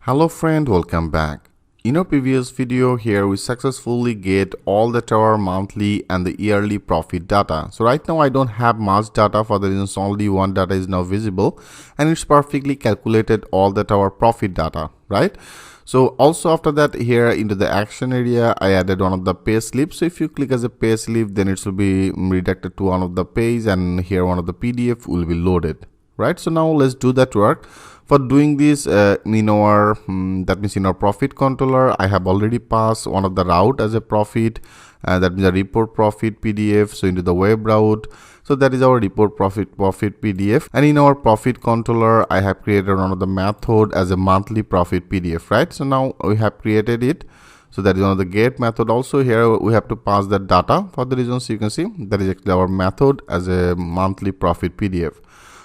Hello friend, welcome back. In our previous video here we successfully get all the our monthly and the yearly profit data. So right now I don't have much data, for the reasons only one data is now visible, and it's perfectly calculated all that our profit data, right? So also after that, here into the action area I added one of the pay slips. So if you click as a pay slip, then it will be redirected to one of the page, and here one of the PDF will be loaded, right? So now let's do that work. For doing this, in our that means in our profit controller, I have already passed one of the route as a profit, that means a report profit PDF. So into the web route, so that is our report profit PDF, and in our profit controller I have created one of the method as a monthly profit PDF, right? So now we have created it. So that is one of the get method. Also here we have to pass that data. For the reasons you can see, that is actually our method as a monthly profit PDF.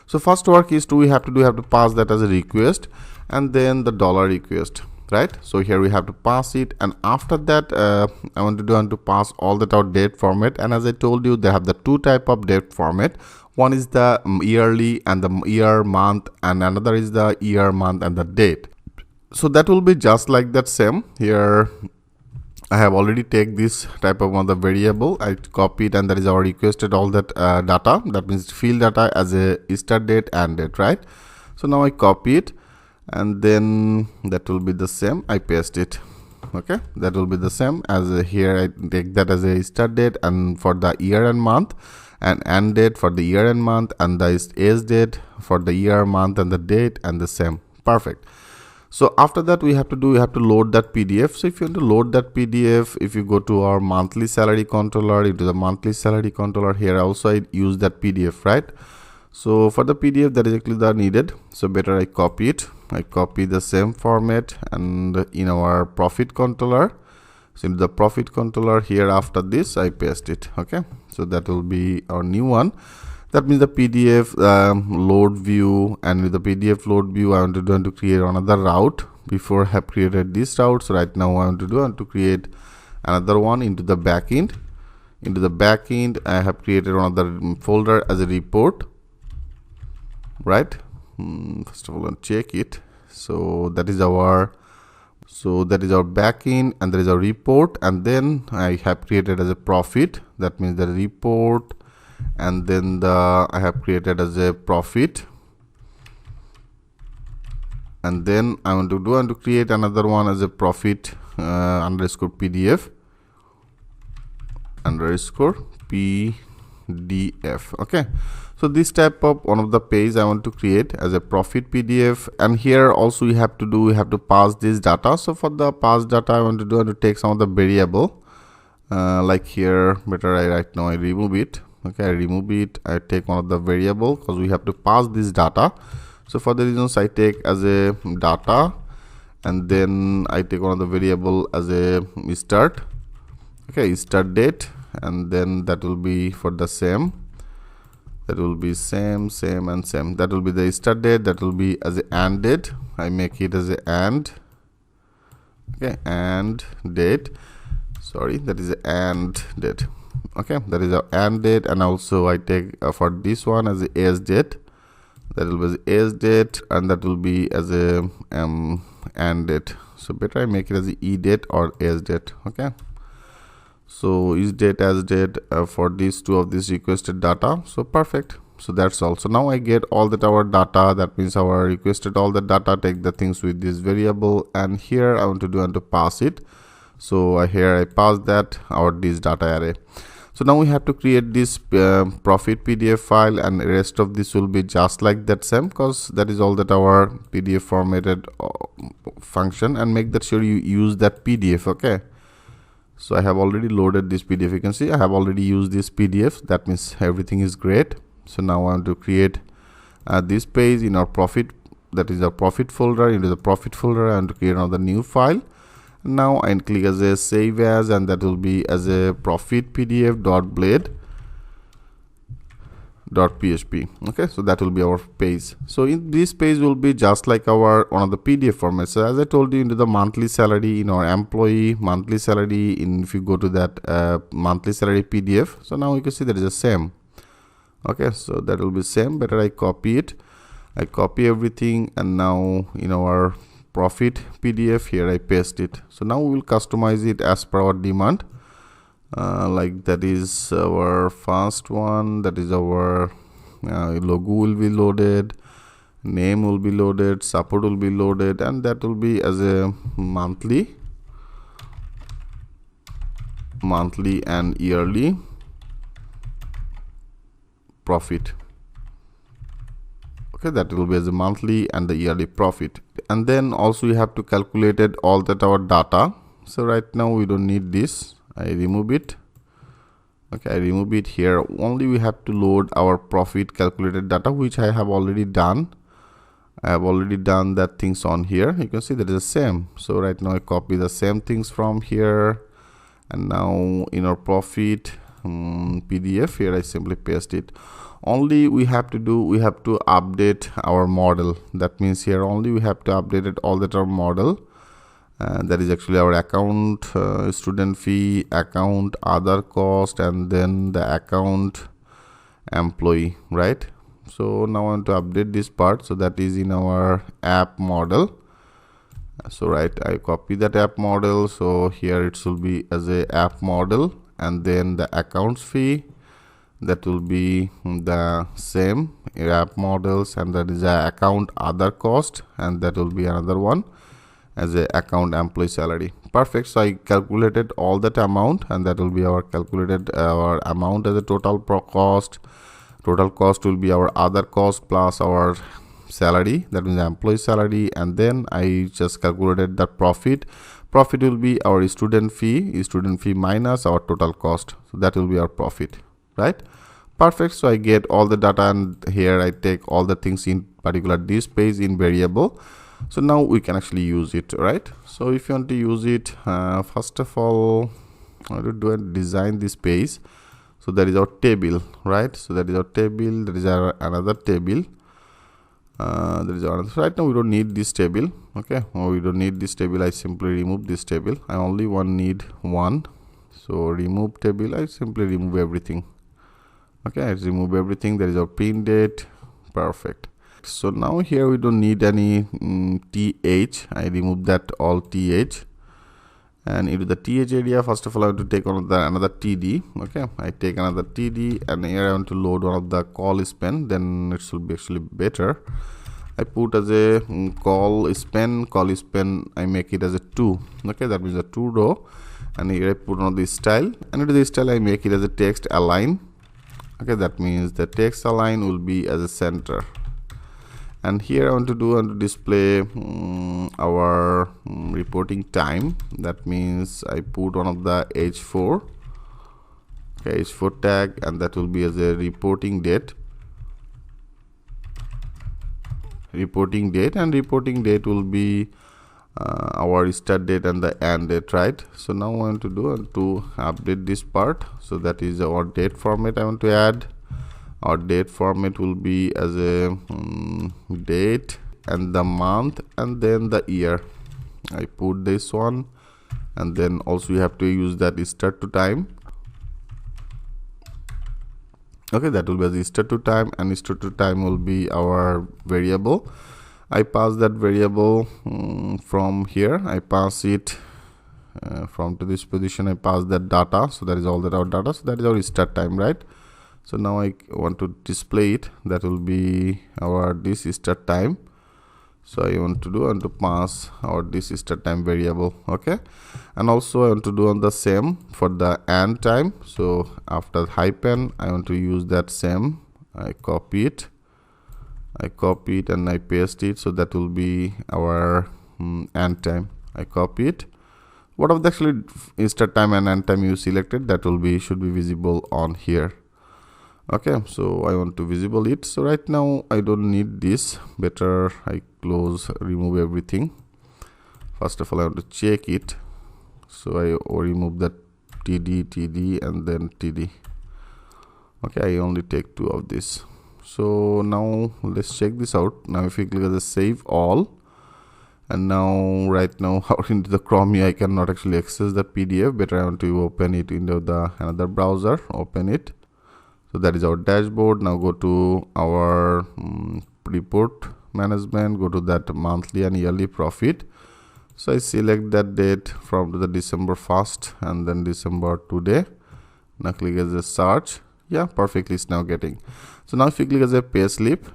So first work is we have to pass that as a request, and then the dollar request, right? So here we have to pass it, and after that I want to pass all that our date format. And as I told you, they have the two type of date format. One is the yearly and the year month, and another is the year month and the date. So that will be just like that same. Here I have already take this type of one the variable, I copy it, and that is our requested all that data, that means field data as a start date and date, right? So now I copy it, and then that will be the same, I paste it. Okay, that will be the same as here I take that as a start date, and for the year and month, and end date for the year and month, and the age date for the year, month, and the date, and the same. Perfect. So after that we have to load that PDF. So if you want to load that PDF, if you go to our monthly salary controller, into the monthly salary controller, here also I use that PDF, right? So for the PDF, that is actually the needed, so better I copy it. I copy the same format, and in our profit controller, so in the profit controller, here after this I paste it. Okay, so that will be our new one. That means the PDF load view, and with the PDF load view I want to create another route. Before I have created this route, so right now I want to create another one into the backend. Into the backend I have created another folder as a report, right? First of all I'll check it. So that is our backend, and there is a report, and then I have created as a profit, that means the report, and then I have created as a profit, and then I want to create another one as a profit underscore PDF underscore PDF. Okay, so this type of one of the page I want to create as a profit PDF, and here also we have to pass this data. So for the pass data I want to take some of the variable, like here better right now I remove it. Okay, I remove it, I take one of the variable, because we have to pass this data. So for the reasons I take as a data, and then I take one of the variable as a start. Okay, start date, and then that will be for the same, that will be same and same. That will be the start date, that will be as a end date, I make it as a end. Okay, and date, sorry, that is a end date. Okay, that is our end date, and also I take for this one as a age date, that will be the age date, and that will be as a end date. So better I make it as a e date or age date. Okay, so is date as date for these two of this requested data. So perfect. So that's all. So now I get all that our data, that means our requested all the data, take the things with this variable, and here I want to pass it. So here I pass that our this data array. So now we have to create this profit PDF file, and the rest of this will be just like that same, because that is all that our PDF formatted function, and make that sure you use that PDF. Okay, so I have already loaded this PDF. You can see I have already used this PDF, that means everything is great. So now I want to create this page in our profit, that is our profit folder. Into the profit folder I want to create another new file. Now I click as a save as, and that will be as a profit PDF blade.php. Okay, so that will be our page. So in this page will be just like our one of the PDF formats. So as I told you, into the monthly salary, in our employee monthly salary, if you go to that monthly salary PDF, so now you can see that is the same. Okay, so that will be same. Better I copy it, I copy everything, and now in our profit PDF. Here I paste it. So now we will customize it as per our demand. Like that is our first one, that is our logo will be loaded, name will be loaded, support will be loaded, and that will be as a monthly and yearly profit. Okay, that will be as a monthly and the yearly profit. And then also you have to calculate it all that our data. So right now we don't need this. I remove it. Okay, I remove it. Here only we have to load our profit calculated data, which I have already done. I have already done that things on here. You can see that is the same. So right now I copy the same things from here, and now in our profit PDF, here I simply paste it. Only we have to do, we have to update our model. That means here only we have to update it all that our model. That is actually our account, student fee, account, other cost, and then the account employee, right? So now I want to update this part. So that is in our app model. So right, I copy that app model. So here it will be as a app model, and then the accounts fee, that will be the same app models, and that is a account other cost, and that will be another one as a account employee salary. Perfect. So I calculated all that amount, and that will be our calculated our amount as a total cost. Total cost will be our other cost plus our salary, that means employee salary, and then I just calculated the profit. Profit will be our student fee minus our total cost. So that will be our profit, right? Perfect. So I get all the data, and here I take all the things in particular this page in variable. So now we can actually use it, right? So if you want to use it, first of all, I will do and design this page. So that is our table, right? So that is our table. That is our another table. There is another. So right now we don't need this table. Okay, we don't need this table. I simply remove this table. I only need one. So remove table. I simply remove everything. Okay, I remove everything. There is our print date. Perfect. So now here we don't need any th. I remove that all th, and into the th area, first of all I have to take another td. Okay, I take another td, and here I want to load one of the call span, then it should be actually better. I put as a call span. I make it as a 2. Okay, that means a 2 row, and here I put on the style, and into the style I make it as a text align. Okay, that means the text align will be as a center. And here I want to display our reporting time. That means I put one of the h4, okay, h4 tag, and that will be as a reporting date. And reporting date will be our start date and the end date, right? So now I want to update this part. So that is our date format I want to add. Our date format will be as a date and the month and then the year. I put this one, and then also you have to use that start to time. Okay, that will be as start to time, and start to time will be our variable. I pass that variable from here. I pass it from to this position. I pass that data. So that is all that our data. So that is our start time, right? So now I want to display it. That will be our this start time. So I want to pass our this start time variable. Okay, and also I want to do on the same for the end time. So after hyphen, I want to use that same. I copy it and I paste it. So that will be our end time. I copy it. What of the actually start time and end time you selected, that will be should be visible on here. Okay, so I want to visible it. So right now I don't need this. Better I remove everything. First of all I want to check it. So I remove that td and then td. Okay, I only take 2 of this. So now let's check this out. Now if you click on the save all, and now right now into the Chrome I cannot actually access the PDF. Better I want to open it into the another browser. Open it. So that is our dashboard. Now go to our report management, go to that monthly and yearly profit. So I select that date from the December 1st and then December today. Now click as a search. Yeah, perfectly it's now getting. So now if you click as a pay slip,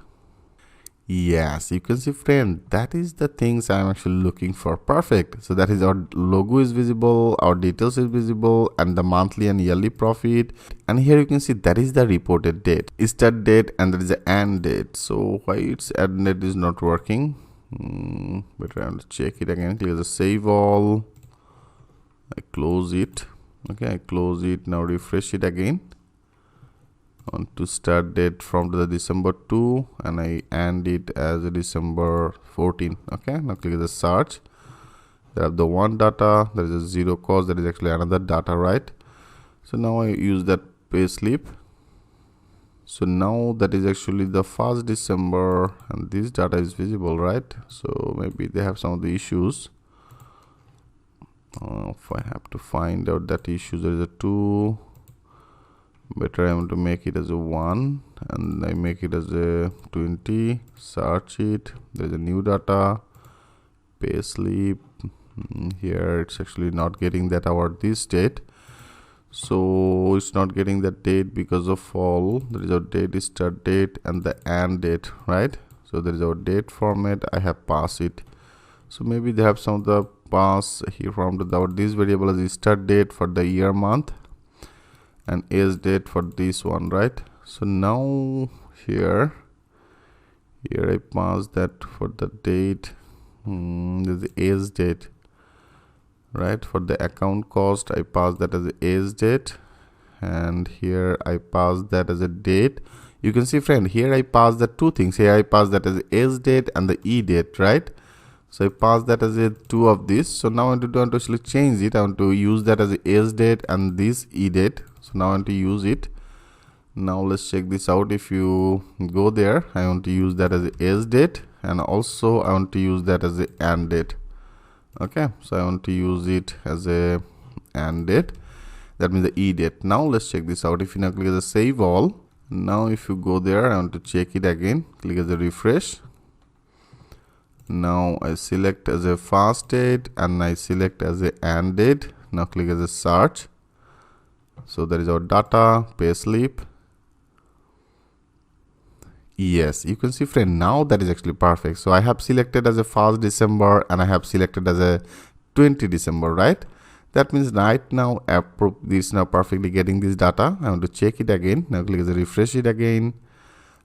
yes, you can see friend, that is the things I'm actually looking for. Perfect. So that is our logo is visible, our details is visible, and the monthly and yearly profit. And here you can see that is the reported date, start date, and there is the end date. So why its end date is not working? Better I have to check it again. Click the save all. I close it. Okay, I close it. Now refresh it again. On to start date from the December 2 and I end it as a December 14. Okay, now click the search. There are the one data, there is a zero cost, there is actually another data, right? So now I use that pay slip. So now that is actually the 1st December and this data is visible, right? So maybe they have some of the issues. If I have to find out that issue, there is a 2. Better I want to make it as a 1 and I make it as a 20. Search it. There's a new data. Pay slip. Here it's actually not getting that our this date. So it's not getting that date because of all. There is our date, start date, and the end date, right? So there is our date format. I have passed it. So maybe they have some of the pass here from this variable as start date for the year month and age date for this one, right? So now here I pass that for the date. There's the age date, right? For the account cost I pass that as a age date, and here I pass that as a date. You can see friend, here I pass the two things. Here I pass that as a age date and the e date, right? So I pass that as a 2 of this. So now I want to actually change it. I want to use that as a age date and this e date. So now I want to use it. Now let's check this out. If you go there, I want to use that as a age date, and also I want to use that as a end date. Okay, so I want to use it as a end date. That means the e date. Now let's check this out. If you now click as a save all, now if you go there, I want to check it again. Click as a refresh. Now I select as a first date and I select as a end date. Now click as a search. So there is our data, pay slip. Yes, you can see friend, now that is actually perfect. So I have selected as a 1st December and I have selected as a 20 December, right? That means right now this is now perfectly getting this data. I want to check it again. Now click as a refresh it again.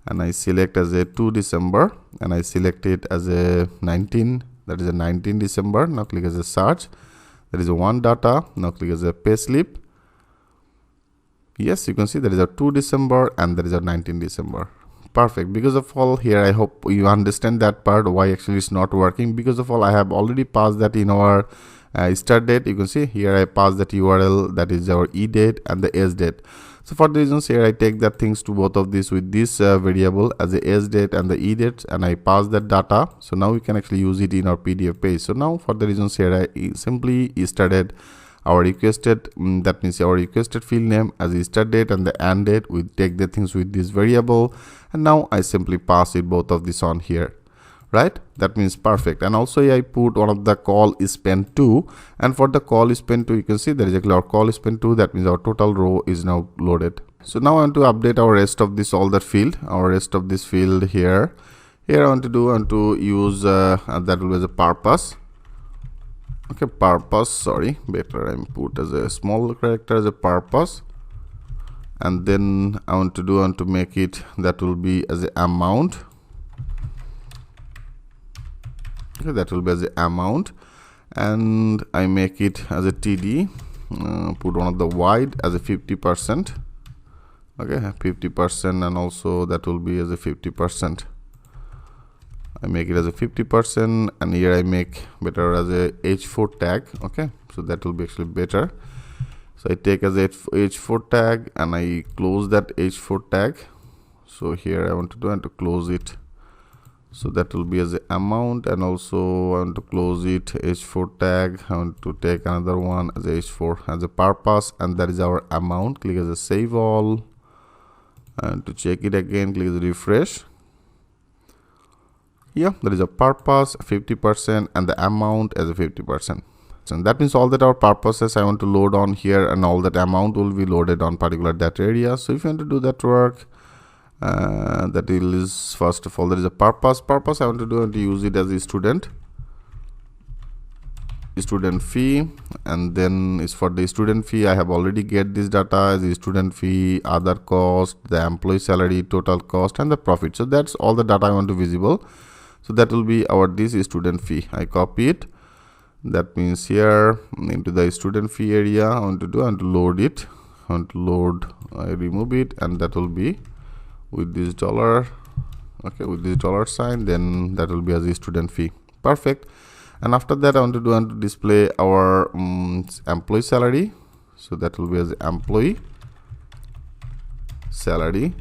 And I select as a 2 December and I select it as a 19, that is a 19 December. Now click as a search. There is a one data. Now click as a pay slip. Yes, you can see there is a 2 December and there is a 19 December. Perfect. Because of all here, I hope you understand that part, why actually it's not working. Because of all, I have already passed that in our start date. You can see here I pass that URL, that is our e date and the age date. So for the reasons here, I take that things to both of these with this variable as the age date and the e date, and I pass that data. So now we can actually use it in our PDF page. So now for the reasons here, I simply started our requested, that means our requested field name as the start date and the end date. We take the things with this variable, and now I simply pass it both of this on here. Right, that means perfect. And also I put one of the call is spent to, and for the call is spent to, you can see there is actually our call is spent to. That means our total row is now loaded. So now I want to update our rest of this, all that field, our rest of this field here. Here I want to use that will be as a purpose. Okay, purpose, sorry, better I put as a small character as a purpose. And then I want to make it, that will be as a amount. Okay, that will be as the amount, and I make it as a TD. Put one of the wide as a 50%. Okay, 50%, and also that will be as a 50%. I make it as a 50%, and here I make better as a h4 tag. Okay, so that will be actually better. So I take as a h4 tag and I close that h4 tag. So here I want to close it. So that will be as a amount, and also I want to close it h4 tag. I want to take another one as a h4 as a purpose, and that is our amount. Click as a save all, and to check it again, click as a refresh. Yeah, there is a purpose 50% and the amount as a 50%. And that means all that our purposes I want to load on here, and all that amount will be loaded on particular that area. So if you want to do that work, that is, first of all, there is a purpose I want to do, and to use it as a student fee, and then is for the student fee I have already get this data as a student fee, other cost, the employee salary, total cost, and the profit. So that's all the data I want to visible. So that will be our this student fee. I copy it. That means here into the student fee area I want to load it. I remove it, and that will be with this dollar, okay, with this dollar sign, then that will be as a student fee. Perfect. And after that I want to display our employee salary. So that will be as employee salary.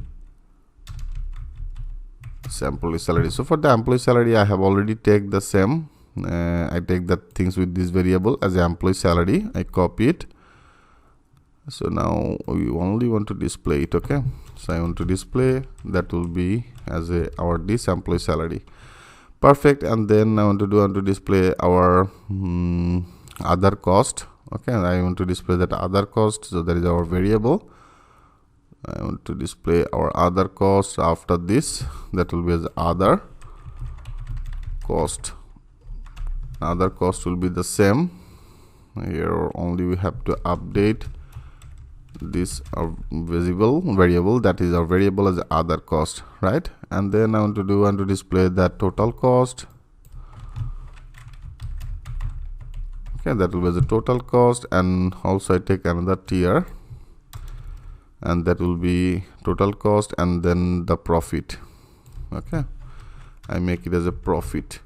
So for the employee salary I have already take the same, I take the things with this variable as a employee salary. I copy it. So now we only want to display it. Okay, so I want to display that will be as our this employee salary. Perfect. And then I want to display our other cost. Okay, and I want to display that other cost. So that is our variable. I want to display our other cost after this. That will be as other cost. Other cost will be the same. Here only we have to update this our visible variable, that is our variable as other cost, right? And then I want to display that total cost. Okay, that will be the total cost, and also I take another tier, and that will be total cost and then the profit. Okay, I make it as a profit.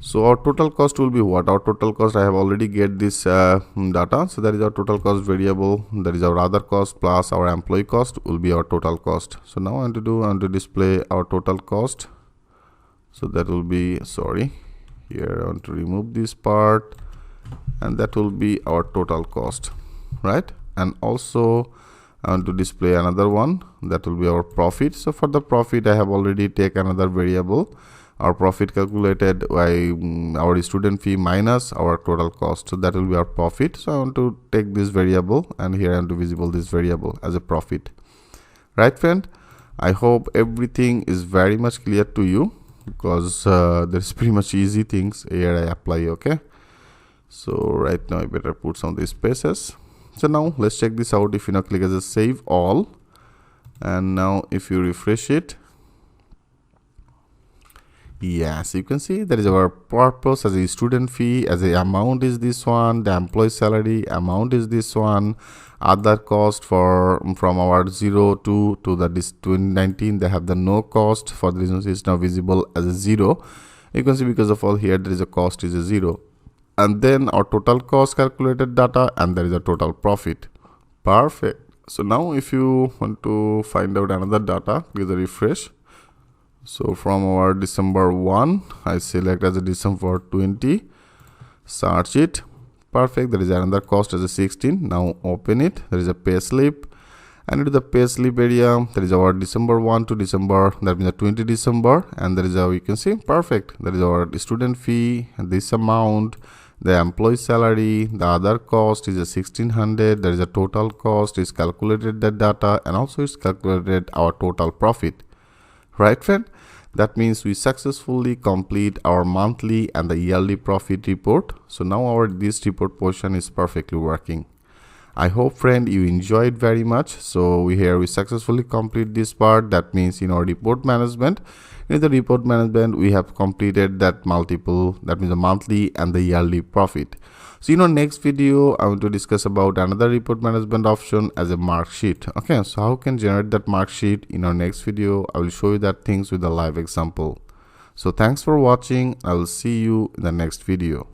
So our total cost will be what? Our total cost, I have already get this data. So that is our total cost variable. That is our other cost plus our employee cost will be our total cost. So now I want to display our total cost. So that will be, sorry, here I want to remove this part, and that will be our total cost, right? And also I want to display another one, that will be our profit. So for the profit I have already take another variable, our profit calculated by our student fee minus our total cost. So that will be our profit. So I want to take this variable, and here I want to visible this variable as a profit. Right, friend? I hope everything is very much clear to you, because there's pretty much easy things here I apply. Okay, so right now I better put some of these spaces. So now let's check this out. If you now click as a save all, and now if you refresh it, yes, you can see that is our purpose as a student fee, as a amount is this one, the employee salary amount is this one, other cost from our 0 to the 2019 they have the no cost. For the reason is now visible as a 0. You can see because of all here there is a cost is a 0, and then our total cost calculated data, and there is a total profit. Perfect. So now if you want to find out another data, give a refresh. So from our December 1 I select as a December 20, search it. Perfect. There is another cost as a 16. Now open it. There is a pay slip, and into the pay slip area there is our December 1 to December, that means the 20 December, and there is our, you can see, perfect, there is our student fee, this amount, the employee salary, the other cost is a 1600, there is a total cost is calculated that data, and also it's calculated our total profit. Right, friend? That means we successfully complete our monthly and the yearly profit report. So now our this report portion is perfectly working. I hope, friend, you enjoyed very much. So we successfully complete this part. That means in our report management, in the report management we have completed that multiple, that means the monthly and the yearly profit. So in our next video I want to discuss about another report management option as a mark sheet. Okay, so how can generate that mark sheet? In our next video I will show you that things with a live example. So thanks for watching. I will see you in the next video.